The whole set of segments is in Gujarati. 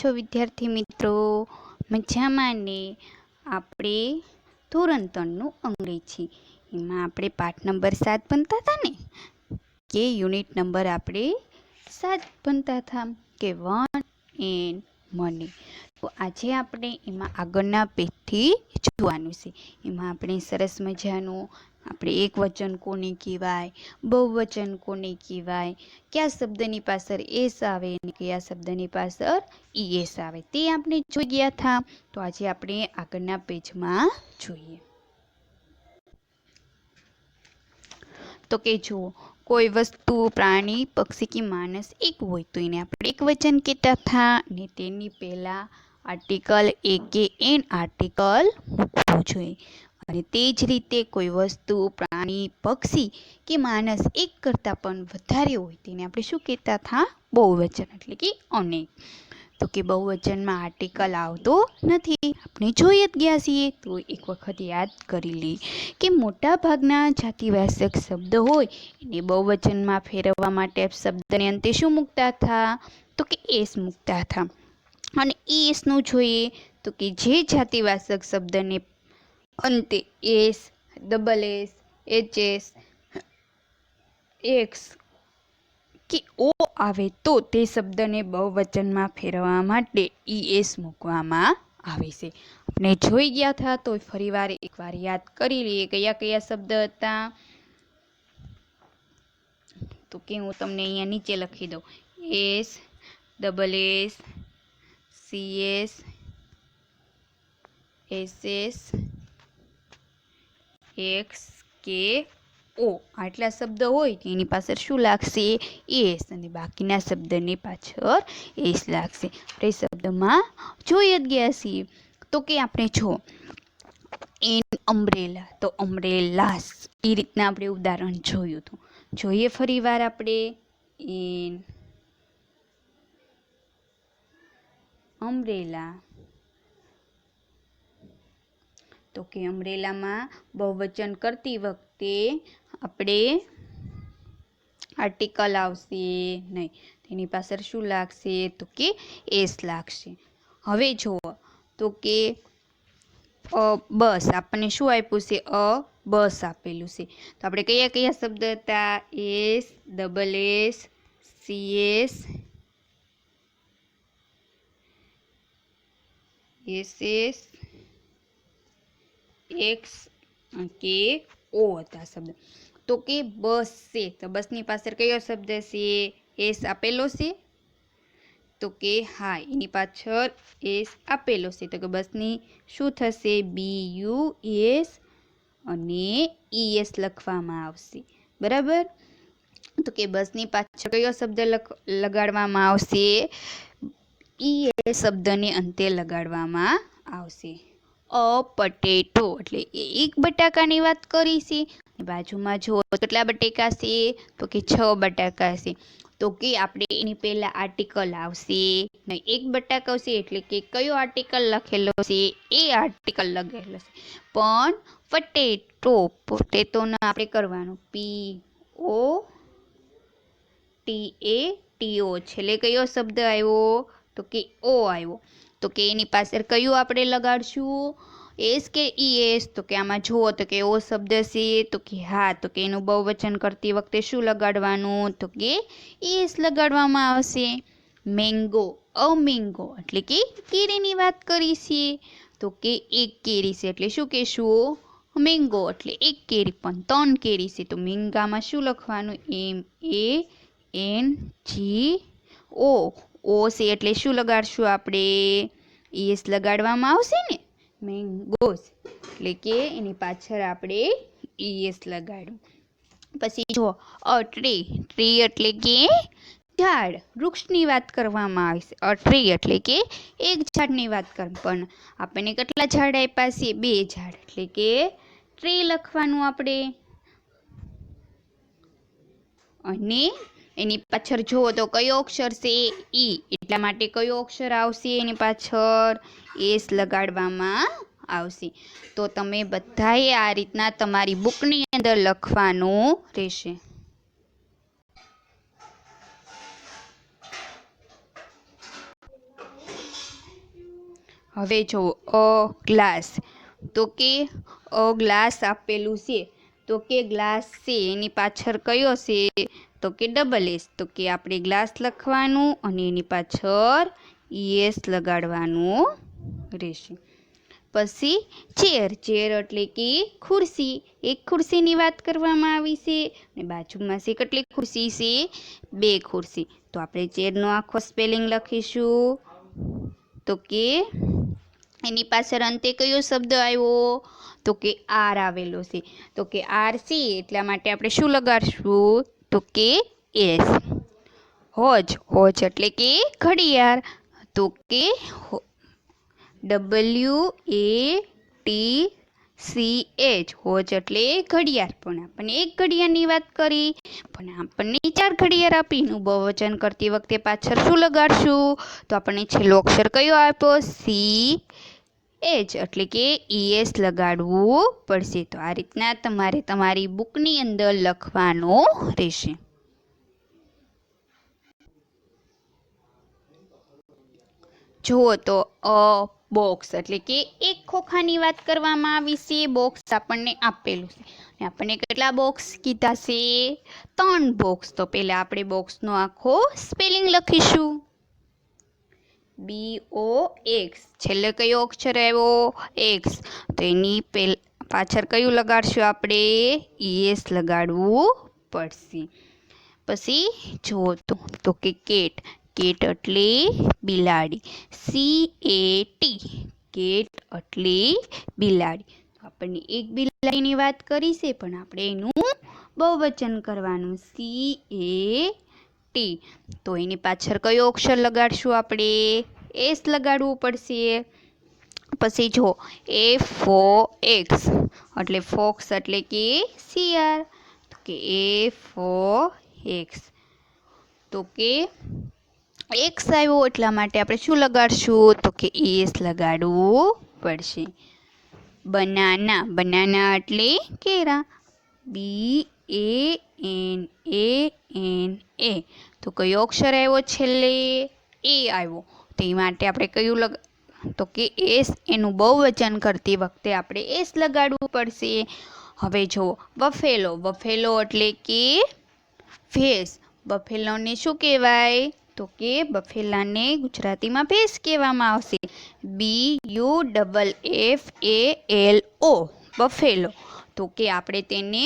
છો વિદ્યાર્થી મિત્રો? મજામાં ને? આપણે ધોરણ 3નું અંગ્રેજી એમાં આપણે પાઠ નંબર 7 ભણતા હતા ને, કે યુનિટ નંબર આપણે 7 ભણતા હતા કે વન એન્ડ મની. તો આજે આપણે એમાં આગળના પેજથી જોવાનું છે. એમાં આપણે સરસ મજાનું આપણે એક વચન કોને કહેવાય, બહુવચન કોને કહેવાય, કયા શબ્દની પાછળ એસ આવે અને કયા શબ્દની પાછળ ઈએસ આવે તે આપણે જોઈ ગયા હતા. તો આજે આપણે આગળના પેજમાં જોઈએ. તો કે જુઓ, કોઈ વસ્તુ, પ્રાણી, પક્ષી કે માણસ એક હોય તો એને આપણે એક વચન કહેતા હતા અને તેની પહેલા આર્ટિકલ એ કે એન આર્ટિકલ મૂકવું જોઈએ. અને તે જ રીતે કોઈ વસ્તુ, પ્રાણી, પક્ષી કે માણસ એક કરતાં પણ વધારે હોય તેને આપણે શું કહેતા હતા? બહુવચન એટલે કે અનેક. તો કે બહુવચનમાં આર્ટિકલ આવતો નથી, આપણે જોઈ જ ગયા છીએ. તો એક વખત યાદ કરી લઈએ કે મોટા ભાગના જાતિવાચક શબ્દ હોય એને બહુવચનમાં ફેરવવા માટે શબ્દને અંતે શું મૂકતા હતા? તો કે એસ મૂકતા હતા. અને એસનું જોઈએ તો કે જે જાતિવાચક શબ્દને અંતે S, double S, HS, x કે ઓ આવે તો તે શબ્દને બહુવચનમાં ફેરવવા માટે ઈએસ મૂકવામાં આવે છે. આપણે જોઈ ગયા હતા તો ફરીવાર એકવાર યાદ કરી લઈએ કયા કયા શબ્દ હતા. તો કે હું તમને અહીંયા નીચે લખી દઉં: S, double S, CS, SS, x કે ઓ. આટલા શબ્દ હોય તો એની પાછળ શું લાગશે? એસ. અને બાકીના શબ્દની પાછળ એસ લાગશે. આપણે શબ્દમાં જોઈ જ ગયા છીએ. તો કે આપણે જો એન અમ્બ્રેલા, તો અમ્બ્રેલાસ એ રીતના આપણે ઉદાહરણ જોયું હતું. જોઈએ ફરી વાર આપણે એન અમ્બ્રેલા. તો કે અમ્બ્રેલામાં બહુવચન કરતી વખતે આપણે આર્ટિકલ આવશે નહીં, તેની પાછળ શું લાગશે? તો કે એસ લાગશે. હવે જુઓ તો કે બસ આપણને શું આપ્યું છે? બસ આપેલું છે. તો આપણે કયા કયા શબ્દ હતા? S, double S, CS, SS, x કે ઓ હતા શબ્દ. તો કે બસ છે, તો બસની પાછળ કયો શબ્દ છે? એસ આપેલો છે. તો કે હા, એની પાછળ એસ આપેલો છે. તો કે બસની શું થશે? BUS અને ES લખવામાં આવશે. બરાબર. તો કે બસની પાછળ કયો શબ્દ લગાડવામાં આવશે? ES શબ્દને અંતે લગાડવામાં આવશે. પટેટો એટલે એક બટાકાની વાત કરી છે. બાજુમાં જુઓ કેટલા બટાકા છે? તો કે 6 બટાકા છે. તો કે આપણે એની પહેલા આર્ટિકલ આવશે નહીં, એક બટાકો છે એટલે કે કયો આર્ટિકલ લખેલો છે? એ આર્ટિકલ લખેલો છે. પણ પટેટો, પોટેટોને આપણે કરવાનું POTATO, છેલ્લે કયો શબ્દ આવ્યો? તો કે ઓ આવ્યો. તો કે એની પાછળ કયું આપણે લગાડશું? એસ કે ઈએસ? તો કે આમાં જુઓ તો કે ઓ શબ્દ છે. તો કે હા, તો કે એનું બહુવચન કરતી વખતે શું લગાડવાનું? તો કે એસ લગાડવામાં આવશે. મેંગો, મેંગો એટલે કે કેરીની વાત કરી છે. તો કે એક કેરી છે એટલે શું કહેશું? મેંગો એટલે એક કેરી, પણ 3 કેરી છે તો મેંગામાં શું લખવાનું? MANGO. ઓ છે એટલે શું લગાડશું આપણે? એસ લગાડવામાં આવશે ને. મેંગોસ એટલે કે એની પાછળ આપણે એસ લગાડ્યું. પછી જો ટ્રી, ટ્રી એટલે કે ઝાડ, વૃક્ષની વાત કરવામાં આવે છે. ટ્રી એટલે કે એક ઝાડની વાત કર, પણ આપણને કેટલા ઝાડ આપ્યા છે? 2 ઝાડ એટલે કે ટ્રી લખવાનું આપણે. અને એની પાછળ જુઓ તો કયો અક્ષર છે? ઈ, એટલા માટે કયો અક્ષર આવશે એની પાછળ? એસ લગાડવામાં આવશે. તો તમે બધાએ આ રીતના તમારી બુકની અંદર લખવાનું રહેશે. હવે જો અ ગ્લાસ, તો કે અ ગ્લાસ આપેલું છે, તો કે ગ્લાસ છે એની પાછળ કયો છે, તો કે ડબલ એસ, તો કે આપણે ગ્લાસ લખવાનું અને એની પાછળ એસ લગાડવાનું રહેશે. પછી ચેર, ચેર એટલે કે ખુરશી, એક ખુરશીની વાત કરવામાં આવી છે અને બાજુમાં છે કેટલી ખુરશી છે, 2 ખુરશી. તો આપણે ચેરનો આખો સ્પેલિંગ લખીશું, તો કે એની પાછળ અંતે કયો શબ્દ આવ્યો, તો કે આર આવેલો છે, તો કે આર છે એટલા માટે આપણે શું લગાડશું, તો કે એસ. હોજ, હોજ એટલે કે ઘડિયાળ, તો કે WATCH, હોજ એટલે ઘડિયાળ. પણ આપણને એક ઘડિયાળની વાત કરી, પણ આપણને 4 ઘડિયાળ આપી. એનું બહુવચન કરતી વખતે પાછળ શું લગાડશું, તો આપણને છેલ્લો અક્ષર કયો આપ્યો, CH એટલે કે ES લગાડવું પડશે. તો આ રીતના તમારે તમારી બુકની અંદર લખવાનું રહેશે. જુઓ તો બોક્સ એટલે કે એક ખોખાની વાત કરવામાં આવી છે. બોક્સ આપણને આપેલું છે અને આપણને કેટલા બોક્સ કીધા છે, 3 બોક્સ. તો પહેલા આપણે બોક્સનો આખો સ્પેલિંગ લખીશું, BOX, છેલ્લે કયો અક્ષર આવ્યો, એક્સ, તો એની પાછળ કયું લગાડશું આપણે, ES લગાડવું પડશે. પછી જુઓ તો કે કેટ, કેટ એટલે બિલાડી, CAT, કેટ એટલે બિલાડી. તો આપણને એક બિલાડીની વાત કરી છે પણ આપણે એનું બહુવચન કરવાનું, CAT. તો એની પાછળ કયો અક્ષર લગાડશું આપણે, એસ લગાડવું પડશે. પછી જો FOX એટલે ફોક્સ એટલે કે શિયાળ, તો કે FOX, તો કે એક્સ આવ્યો એટલા માટે આપણે શું લગાડશું, તો કે એસ લગાડવું પડશે. બનાના, બનાના એટલે કેળા, BANANA, તો કયો અક્ષર આવ્યો છેલ્લે, એ આવ્યો, તો એ માટે આપણે કયું તો કે એસ, એનું બહુવચન કરતી વખતે આપણે એસ લગાડવું પડશે. હવે જો બફેલો, બફેલો એટલે કે ભેંસ, બફેલોને શું કહેવાય, તો કે બફેલાને ગુજરાતીમાં ભેંસ કહેવામાં આવશે, BUFFALO, બફેલો. તો કે આપણે તેને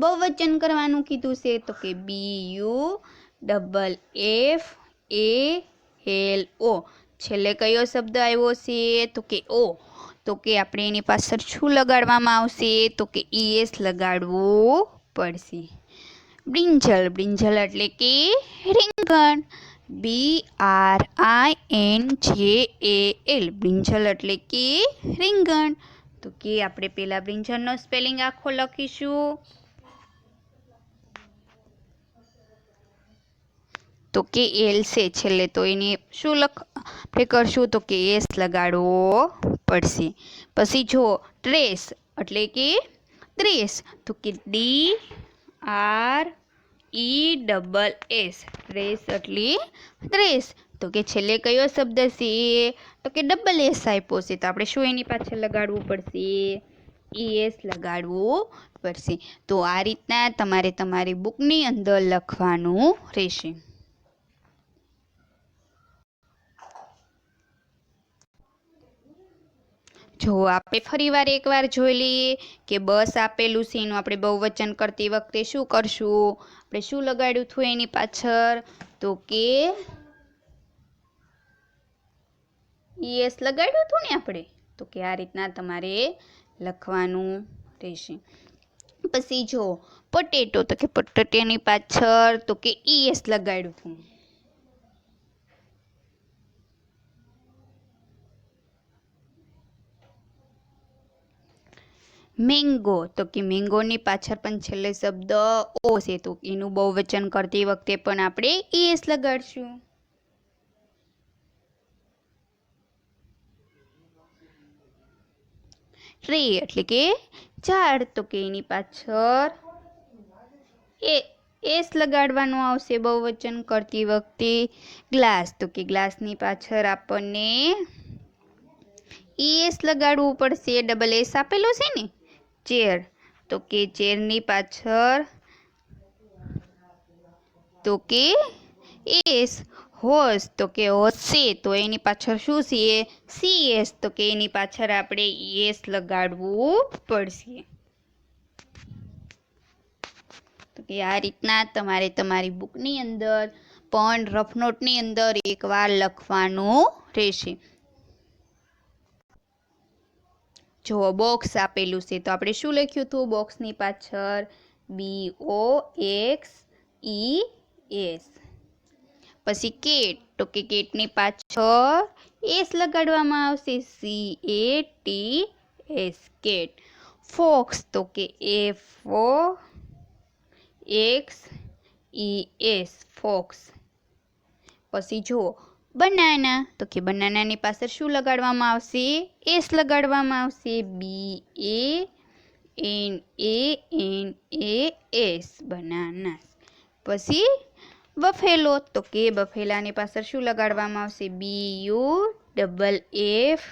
બહુવચન કરવાનું કીધું છે, તો કે BUFFALO. છેલ્લે કયો શબ્દ આવ્યો છે, તો કે ઓ, તો કે આપણે એની પાછળ શું લગાડવામાં આવશે, તો કે ES લગાડવું પડશે. બ્રિંજલ, બ્રિંજલ એટલે કે રીંગણ, BRINJAL, બ્રિંજલ એટલે કે રીંગણ. તો કે આપણે પહેલા બ્રિંજલનો સ્પેલિંગ આખો લખીશું, તો કે એલ છે છેલ્લે, તો એને શું આપણે કરશું, તો કે એસ લગાડવો પડશે. પછી જો ટ્રેસ એટલે કે ત્રેસ, તો કે DRESS, ટ્રેસ એટલે ત્રેસ. તો કે છેલ્લે કયો શબ્દ છે, તો કે ડબલ એસ આપ્યો છે, તો આપણે શું એની પાછળ લગાડવું પડશે, ES લગાડવું પડશે. તો આ રીતના તમારે તમારી બુકની અંદર લખવાનું રહેશે. જો આપણે ફરીવાર એકવાર જોઈ લઈએ કે બસ આપેલું છે, એનું આપણે બહુવચન કરતી વખતે શું કરશું, આપણે શું લગાડ્યું હતું એની પાછળ, તો કે ES લગાડ્યું હતું ને આપણે, તો કે આ રીતના તમારે લખવાનું રહેશે. પછી જો પટેટો, તો કે પટેટાની પાછળ તો કે ES લગાડ્યું હતું. મેંગો, તો કે મેંગોની પાછળ પણ છેલ્લે શબ્દ ઓ છે, તો એનું બહુવચન કરતી વખતે પણ આપણે ES લગાડશું. ટ્રી એટલે કે ઝાડ, તો કે એની પાછળ એસ લગાડવાનું આવશે બહુવચન કરતી વખતે. ગ્લાસ, તો કે ગ્લાસની પાછળ આપણને ES લગાડવું પડશે. ડબલ એસ આપેલો છે ને, ચેર, તો કે ચેરની પાછળ તો કે એસ. હોર્સ તો કે હોશે, તો એની પાછળ શું છે? CS, તો કે એની પાછળ આપણે ES લગાડવું પડશે. તો કે આ રીતના તમારે તમારી બુકની અંદર પણ રફ નોટની અંદર એકવાર લખવાનું રહેશે. જો બોક્સ આપેલું છે તો આપણે શું લખ્યું હતું બોક્સની પાછળ? BOXES. પછી કેટ, તો કે કેટની પાછળ એસ લગાડવામાં આવશે, CATS, કેટ. ફોક્સ, તો કે FOXES, ફોક્સ. પછી જુઓ બનાના, તો કે બનાનાની પાછળ શું લગાડવામાં આવશે? એસ લગાડવામાં આવશે, BANANAS, બનાના. પછી બફેલો, તો કે બફેલાની પાછળ શું લગાડવામાં આવશે? BUFFALOES,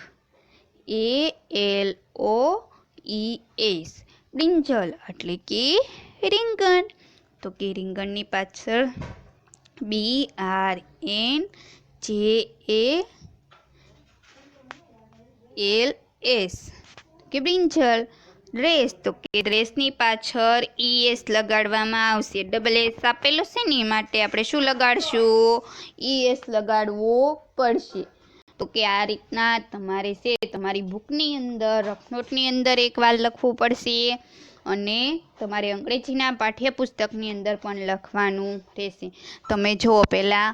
બ્રિંજલ એટલે કે રીંગણ, તો કે રીંગણની પાછળ BRNJALS, કે બ્રિંજલ. ડ્રેસ, તો કે ડ્રેસની પાછળ ES લગાડવામાં આવશે. ડબલ એસ આપેલો છે ને માટે આપણે શું લગાડશું? ES લગાડવું પડશે. તો કે આ રીતના તમારે છે તમારી બુકની અંદર રફ નોટની અંદર એકવાર લખવું પડશે અને તમારે અંગ્રેજીના પાઠ્યપુસ્તકની અંદર પણ લખવાનું રહેશે. તમે જુઓ પહેલાં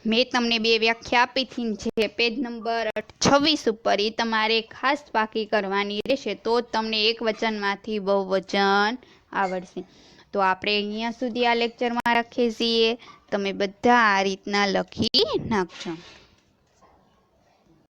મેં તમને 2 વ્યાખ્યા આપી હતી જે પેજ નંબર 26 ઉપર, એ તમારે ખાસ પાકી કરવાની રહેશે તો તમને એક વચનમાંથી બહુવચન આવડશે. તો આપણે અહીંયા સુધી આ લેક્ચરમાં રાખીએ છીએ. તમે બધા આ રીતના લખી નાખજો.